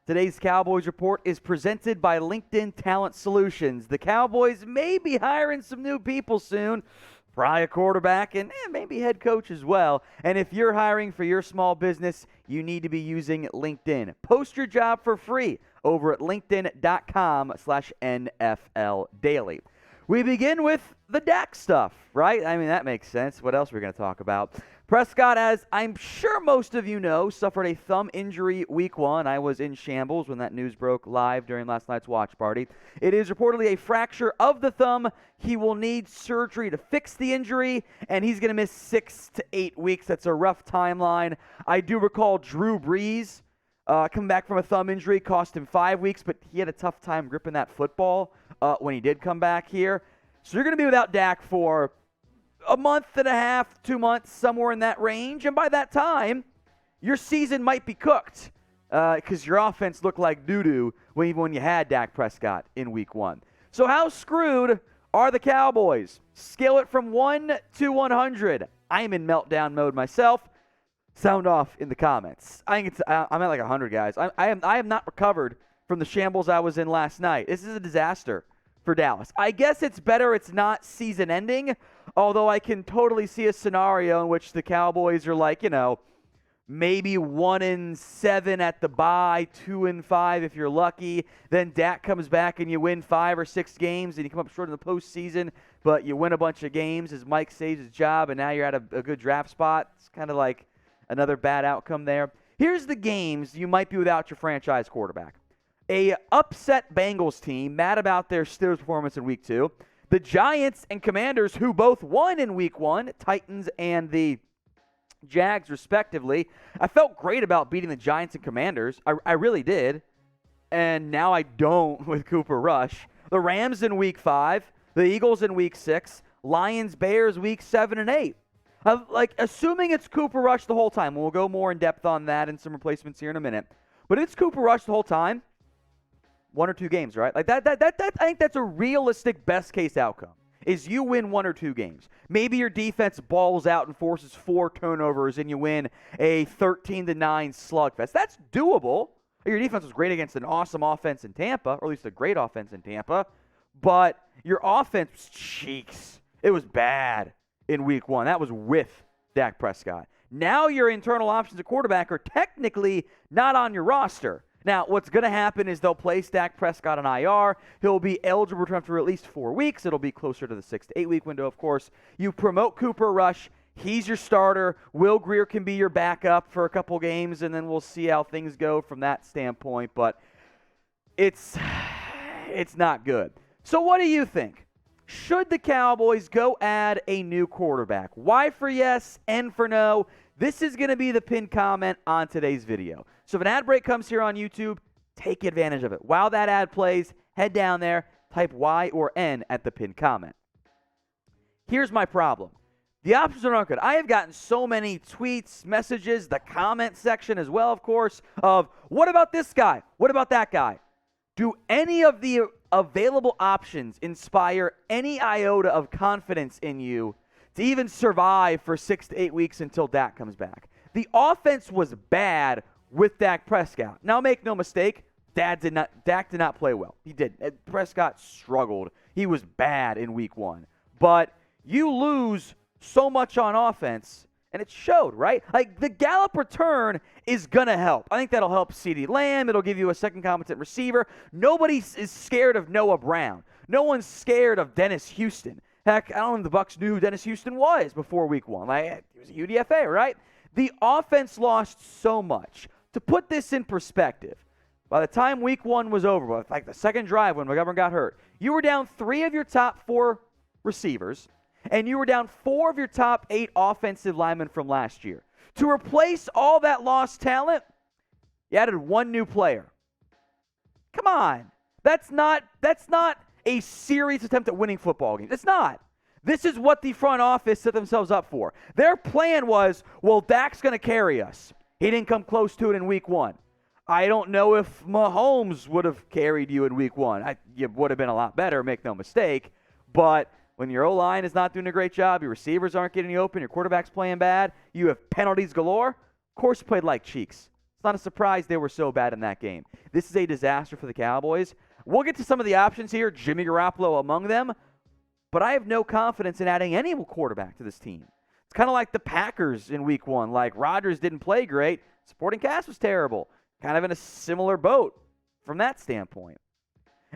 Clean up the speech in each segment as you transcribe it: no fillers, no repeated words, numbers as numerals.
Today's Cowboys Report is presented by LinkedIn Talent Solutions. The Cowboys may be hiring some new people soon, probably a quarterback and maybe head coach as well. And if you're hiring for your small business, you need to be using LinkedIn. Post your job for free over at linkedin.com/NFL Daily. We begin with the Dak stuff, right? I mean, that makes sense. What else are we going to talk about? Prescott, as I'm sure most of you know, suffered a thumb injury week 1. I was in shambles when that news broke live during last night's watch party. It is reportedly a fracture of the thumb. He will need surgery to fix the injury, and he's going to miss 6 to 8 weeks. That's a rough timeline. I do recall Drew Brees coming back from a thumb injury, cost him 5 weeks, but he had a tough time gripping that football when he did come back here. So you're going to be without Dak for a month and a half, 2 months, somewhere in that range. And by that time, your season might be cooked because your offense looked like doo-doo when you had Dak Prescott in week 1. So how screwed are the Cowboys? Scale it from 1 to 100. I am in meltdown mode myself. Sound off in the comments. I'm at like 100, guys. I am not recovered from the shambles I was in last night. This is a disaster for Dallas. I guess it's better it's not season ending, although I can totally see a scenario in which the Cowboys are like, maybe 1-7 at the bye, 2-5 if you're lucky. Then Dak comes back and you win 5 or 6 games and you come up short in the postseason, but you win a bunch of games as Mike saves his job and now you're at a good draft spot. It's kind of like another bad outcome there. Here's the games you might be without your franchise quarterback. A upset Bengals team, mad about their Steelers performance in week 2. The Giants and Commanders, who both won in week 1, Titans and the Jags, respectively. I felt great about beating the Giants and Commanders. I really did. And now I don't with Cooper Rush. The Rams in week 5. The Eagles in week 6. Lions, Bears, week 7 and 8. Assuming it's Cooper Rush the whole time. We'll go more in depth on that and some replacements here in a minute. But it's Cooper Rush the whole time. 1 or 2 games, right? Like that I think that's a realistic best case outcome. Is you win 1 or 2 games. Maybe your defense balls out and forces 4 turnovers and you win a 13-9 slugfest. That's doable. Your defense was great against an awesome offense in Tampa, or at least a great offense in Tampa, but your offense was cheeks. It was bad in week 1. That was with Dak Prescott. Now your internal options at quarterback are technically not on your roster. Now, what's going to happen is they'll place Dak Prescott on IR. He'll be eligible to return for at least 4 weeks. It'll be closer to the 6 to 8 week window, of course. You promote Cooper Rush. He's your starter. Will Grier can be your backup for a couple games, and then we'll see how things go from that standpoint. But it's not good. So what do you think? Should the Cowboys go add a new quarterback? Y for yes, N for no. This is going to be the pinned comment on today's video. So if an ad break comes here on YouTube, take advantage of it. While that ad plays, head down there, type Y or N at the pinned comment. Here's my problem. The options are not good. I have gotten so many tweets, messages, the comment section as well, of course, of what about this guy? What about that guy? Do any of the available options inspire any iota of confidence in you to even survive for 6 to 8 weeks until Dak comes back? The offense was bad with Dak Prescott. Now, make no mistake, Dak did not play well. He did. Prescott struggled. He was bad in week 1. But you lose so much on offense, and it showed, right? Like, the Gallup return is going to help. I think that'll help CeeDee Lamb. It'll give you a second competent receiver. Nobody is scared of Noah Brown. No one's scared of Dennis Houston. Heck, I don't know if the Bucs knew who Dennis Houston was before week 1. Like, he was a UDFA, right? The offense lost so much. To put this in perspective, by the time week 1 was over, like the second drive when McGovern got hurt, you were down 3 of your top 4 receivers, and you were down 4 of your top 8 offensive linemen from last year. To replace all that lost talent, you added 1 new player. Come on. That's not a serious attempt at winning football games. It's not. This is what the front office set themselves up for. Their plan was, well, Dak's going to carry us. He didn't come close to it in week 1. I don't know if Mahomes would have carried you in week 1. You would have been a lot better, make no mistake. But when your O-line is not doing a great job, your receivers aren't getting you open, your quarterback's playing bad, you have penalties galore, of course you played like cheeks It's not a surprise they were so bad in that game. This is a disaster for the Cowboys. We'll get to some of the options here, Jimmy Garoppolo among them, but I have no confidence in adding any quarterback to this team. It's kind of like the Packers in week 1. Like, Rodgers didn't play great. Supporting cast was terrible. Kind of in a similar boat from that standpoint.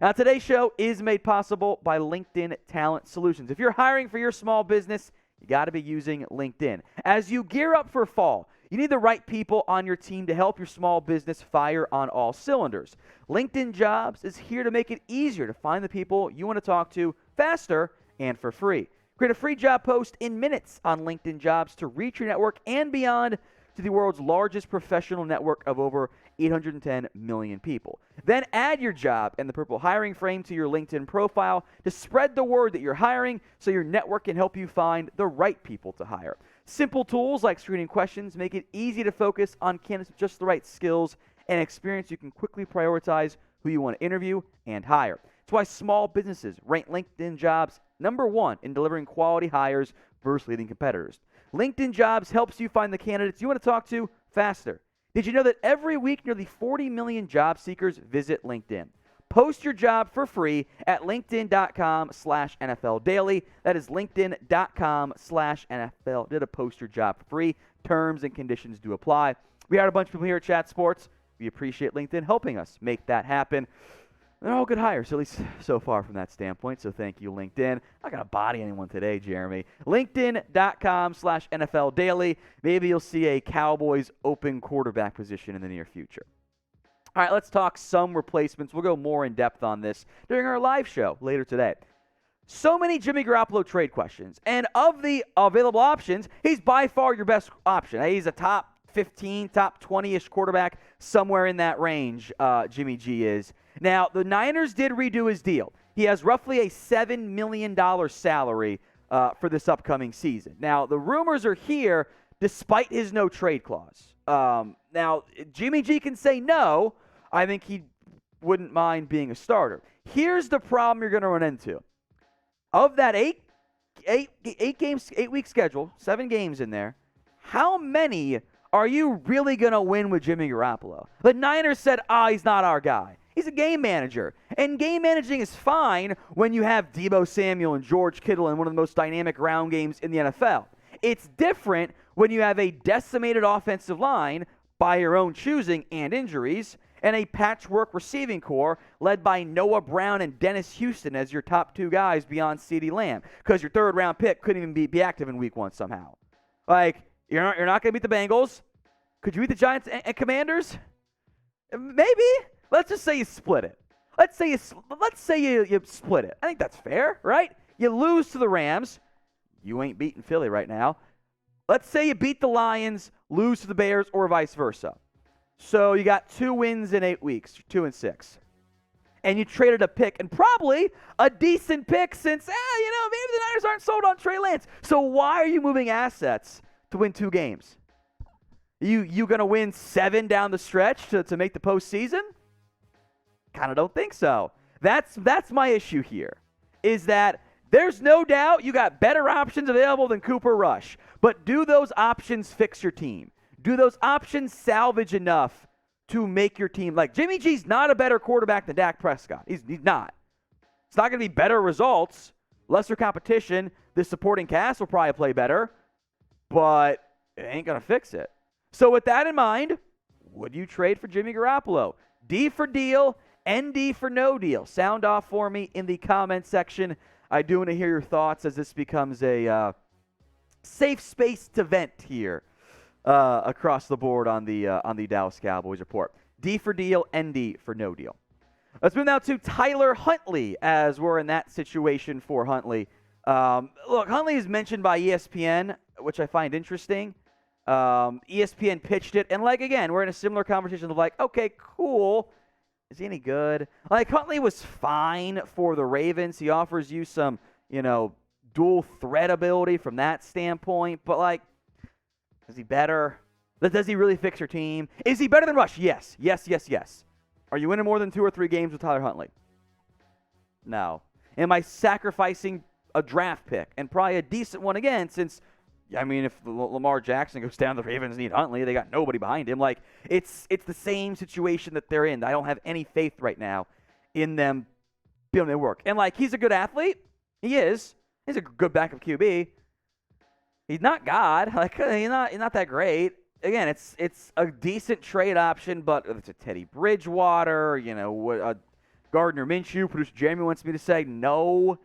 Now, today's show is made possible by LinkedIn Talent Solutions. If you're hiring for your small business, you got to be using LinkedIn. As you gear up for fall, you need the right people on your team to help your small business fire on all cylinders. LinkedIn Jobs is here to make it easier to find the people you want to talk to faster and for free. Create a free job post in minutes on LinkedIn Jobs to reach your network and beyond to the world's largest professional network of over 810 million people. Then add your job and the purple hiring frame to your LinkedIn profile to spread the word that you're hiring so your network can help you find the right people to hire. Simple tools like screening questions make it easy to focus on candidates with just the right skills and experience. You can quickly prioritize who you want to interview and hire. That's why small businesses rank LinkedIn Jobs #1 in delivering quality hires versus leading competitors. LinkedIn Jobs helps you find the candidates you want to talk to faster. Did you know that every week nearly 40 million job seekers visit LinkedIn? Post your job for free at linkedin.com/NFL Daily. That is linkedin.com/NFL. Did a post your job for free. Terms and conditions do apply. We had a bunch of people here at Chat Sports. We appreciate LinkedIn helping us make that happen. They're all good hires, at least so far from that standpoint, so thank you, LinkedIn. I'm not going to body anyone today, Jeremy. LinkedIn.com/NFL Daily. Maybe you'll see a Cowboys open quarterback position in the near future. All right, let's talk some replacements. We'll go more in depth on this during our live show later today. So many Jimmy Garoppolo trade questions, and of the available options, he's by far your best option. He's a top 15, top 20-ish quarterback, somewhere in that range, Jimmy G is. Now, the Niners did redo his deal. He has roughly a $7 million salary for this upcoming season. Now, the rumors are here despite his no-trade clause. Now, Jimmy G can say no. I think he wouldn't mind being a starter. Here's the problem you're going to run into. Of that eight-week schedule, 7 games in there, how many are you really going to win with Jimmy Garoppolo? The Niners said, he's not our guy. He's a game manager. And game managing is fine when you have Deebo Samuel and George Kittle in one of the most dynamic ground games in the NFL. It's different when you have a decimated offensive line by your own choosing and injuries, and a patchwork receiving core led by Noah Brown and Dennis Houston as your top 2 guys beyond CeeDee Lamb, because your third-round pick couldn't even be active in week 1 somehow. Like, you're not going to beat the Bengals. Could you beat the Giants and Commanders? Maybe. Let's just say you split it. Let's say you split it. I think that's fair, right? You lose to the Rams. You ain't beating Philly right now. Let's say you beat the Lions, lose to the Bears, or vice versa. So you got 2 wins in 8 weeks, 2-6. And you traded a pick, and probably a decent pick since, maybe the Niners aren't sold on Trey Lance. So why are you moving assets to win 2 games? You going to win 7 down the stretch to make the postseason? Kind of don't think so. That's my issue here, is that there's no doubt you got better options available than Cooper Rush. But do those options fix your team? Do those options salvage enough to make your team? Like, Jimmy G's not a better quarterback than Dak Prescott. He's not. It's not going to be better results, lesser competition. The supporting cast will probably play better, but it ain't going to fix it. So with that in mind, would you trade for Jimmy Garoppolo? D for deal, ND for no deal. Sound off for me in the comment section. I do want to hear your thoughts as this becomes a safe space to vent here across the board on the Dallas Cowboys report. D for deal, ND for no deal. Let's move now to Tyler Huntley, as we're in that situation for Huntley. Look, Huntley is mentioned by ESPN, which I find interesting. ESPN pitched it, and again, we're in a similar conversation of okay, cool. Is he any good? Huntley was fine for the Ravens. He offers you some, dual threat ability from that standpoint, but is he better? Does he really fix your team? Is he better than Rush? Yes. Are you winning more than 2 or 3 games with Tyler Huntley? No. Am I sacrificing a draft pick, and probably a decent one again, since I mean, if Lamar Jackson goes down, the Ravens need Huntley. They got nobody behind him. Like, it's the same situation that they're in. I don't have any faith right now in them being able to work. And, like, he's a good athlete. He is. He's a good backup QB. He's not God. Like, he's not that great. Again, it's a decent trade option, but it's a Teddy Bridgewater, Gardner Minshew. Producer Jamie wants me to say no.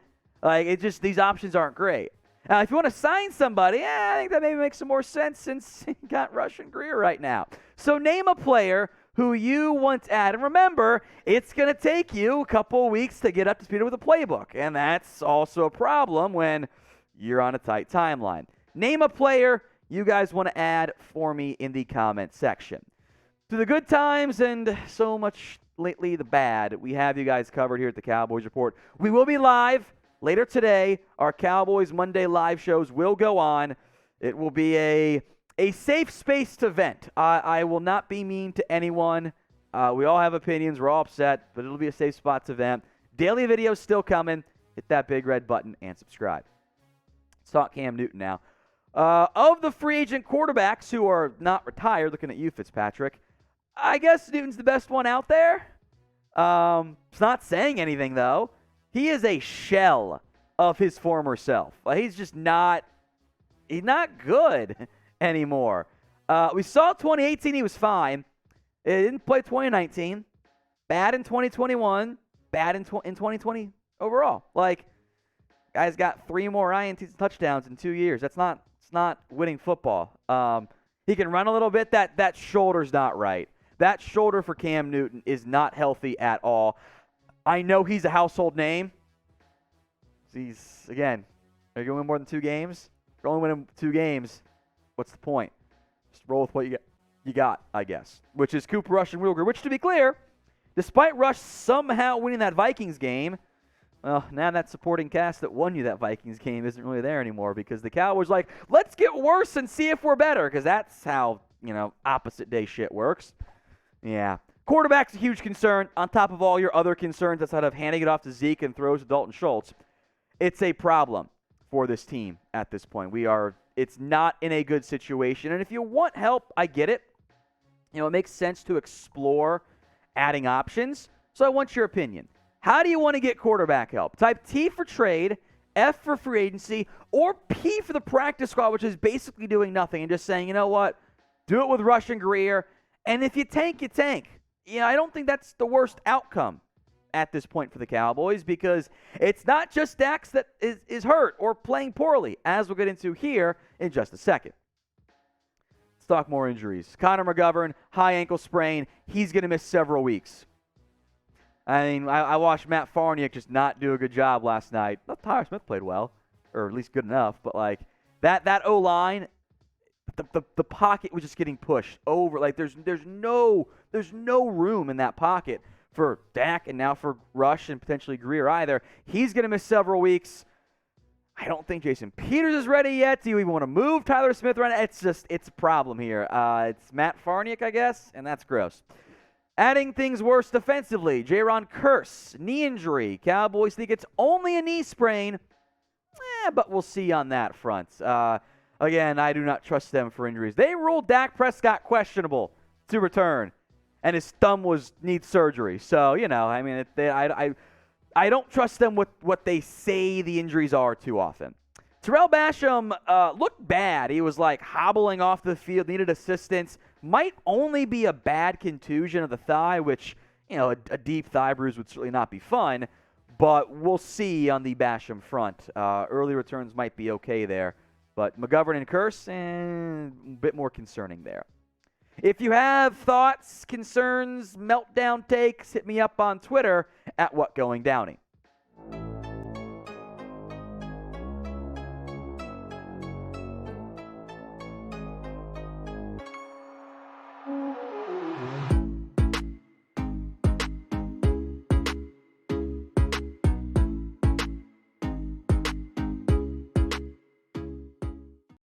Like, these options aren't great. Now, if you want to sign somebody, I think that maybe makes some more sense since you got Rush and Greer right now. So name a player who you want to add. And remember, it's going to take you a couple of weeks to get up to speed with the playbook. And that's also a problem when you're on a tight timeline. Name a player you guys want to add for me in the comment section. To the good times and so much lately the bad, we have you guys covered here at the Cowboys Report. We will be live later today. Our Cowboys Monday live shows will go on. It will be a safe space to vent. I will not be mean to anyone. We all have opinions. We're all upset, but it'll be a safe spot to vent. Daily videos still coming. Hit that big red button and subscribe. Let's talk Cam Newton now. Of the free agent quarterbacks who are not retired, looking at you, Fitzpatrick, I guess Newton's the best one out there. It's not saying anything, though. He is a shell of his former self. He's just not – he's not good anymore. We saw 2018 he was fine. He didn't play 2019. Bad in 2021. Bad in 2020 overall. Like, guy's got 3 more INTs and touchdowns in 2 years. It's not winning football. He can run a little bit. That shoulder's not right. That shoulder for Cam Newton is not healthy at all. I know he's a household name. He's, again, are you going to win more than 2 games? If you're only winning 2 games, what's the point? Just roll with what you got, I guess, which is Cooper Rush and Will Greer, which, to be clear, despite Rush somehow winning that Vikings game, well, now that supporting cast that won you that Vikings game isn't really there anymore because the Cowboys like, let's get worse and see if we're better because that's how, opposite day shit works. Yeah. Quarterback's a huge concern on top of all your other concerns outside of handing it off to Zeke and throws to Dalton Schultz. It's a problem for this team at this point. It's not in a good situation. And if you want help, I get it. It makes sense to explore adding options. So I want your opinion. How do you want to get quarterback help? Type T for trade, F for free agency, or P for the practice squad, which is basically doing nothing and just saying, you know what? Do it with Rush and Greer. And if you tank, you tank. I don't think that's the worst outcome at this point for the Cowboys because it's not just Dax that is hurt or playing poorly, as we'll get into here in just a second. Let's talk more injuries. Connor McGovern, high ankle sprain. He's going to miss several weeks. I mean, I watched Matt Farniok just not do a good job last night. Tyron Smith played well, or at least good enough, but like that O-line, the pocket was just getting pushed over. Like there's no room in that pocket for Dak and now for Rush and potentially Greer either. He's going to miss several weeks. I don't think Jason Peters is ready yet. Do you even want to move Tyler Smith right now? It's a problem here. It's Matt Farniok, I guess, and that's gross. Adding things worse defensively, Jaron Kearse, knee injury. Cowboys think it's only a knee sprain, but we'll see on that front. Again, I do not trust them for injuries. They ruled Dak Prescott questionable to return, and his thumb needs surgery. So, I mean, I don't trust them with what they say the injuries are too often. Terrell Basham looked bad. He was like hobbling off the field, needed assistance. Might only be a bad contusion of the thigh, which, a deep thigh bruise would certainly not be fun. But we'll see on the Basham front. Early returns might be okay there. But McGovern and Kearse, a bit more concerning there. If you have thoughts, concerns, meltdown takes, hit me up on Twitter at WhatGoingDowney.